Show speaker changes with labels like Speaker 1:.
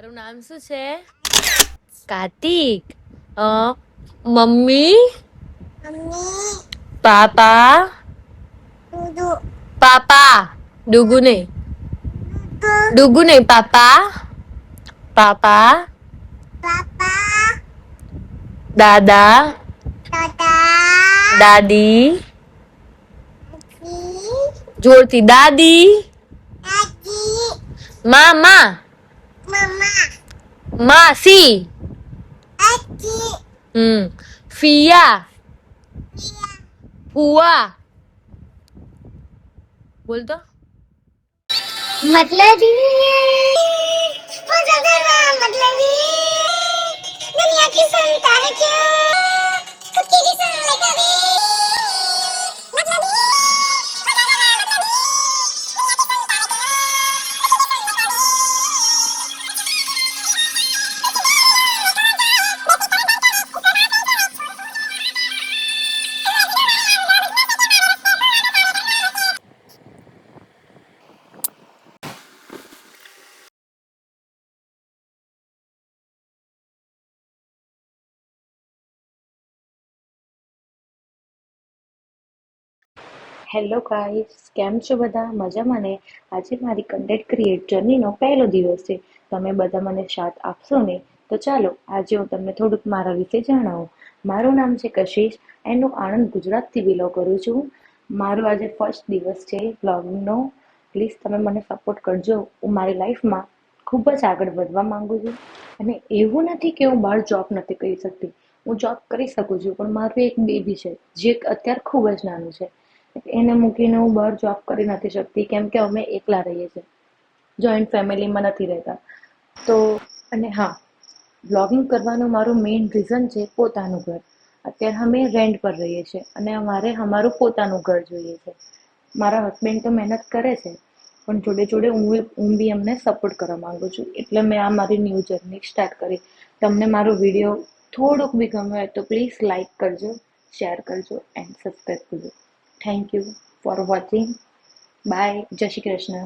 Speaker 1: તારું નામ શું છે? કાર્તિક. મમ્મી, પાપા, પાપા, ડુગુ નહીં, ડુગુ નહીં, પાપા, પાપા, દાદા, દાદી, જોરથી દાદી, મામા, માસી, ફિયા, ફુવા. બોલ તો.
Speaker 2: मतलबी वो जगह मतलबी दुनिया की सुनता है क्यों खुद की भी सुन ले कभी मतलबी वो जगह मतलबी
Speaker 3: હેલો ગાઈસ, કેમ છો બધા? મજામાં ને? આજે મારી કન્ટેન્ટ ક્રિએટ જર્નીનો પહેલો દિવસ છે. તમે બધા મને સાથ આપશો ને? તો ચાલો આજે હું તમને થોડુંક મારા વિશે જણાવું. મારું નામ છે કશિશ એન્ડ હું આણંદ ગુજરાતથી બિલોંગ કરું છું. મારો આજે ફર્સ્ટ દિવસ છે બ્લોગિંગનો. પ્લીઝ તમે મને સપોર્ટ કરજો. હું મારી લાઈફમાં ખૂબ જ આગળ વધવા માંગુ છું અને એવું નથી કે હું બહાર જોબ નથી કરી શકતી. હું જોબ કરી શકું છું, પણ મારું એક બેબી છે જે અત્યારે ખૂબ જ નાનું છે. એને મૂકીને હું બહાર જોબ કરી નથી શકતી, કેમ કે અમે એકલા રહીએ છીએ, જોઈન્ટ ફેમિલીમાં નથી રહેતા. તો અને હા, બ્લોગિંગ કરવાનું મારું મેઇન રીઝન છે પોતાનું ઘર. અત્યારે અમે રેન્ટ પર રહીએ છીએ અને અમારે અમારું પોતાનું ઘર જોઈએ છે. મારા હસબન્ડ તો મહેનત કરે છે, પણ જોડે જોડે હું બી એમને સપોર્ટ કરવા માંગુ છું. એટલે મેં આ મારી ન્યૂ જર્ની સ્ટાર્ટ કરી. તમને મારો વિડીયો થોડુંક બી ગમ્યો હોય તો પ્લીઝ લાઇક કરજો, શેર કરજો એન્ડ સબસ્ક્રાઈબ કરજો. Thank you for watching. Bye. Jai Shri Krishna.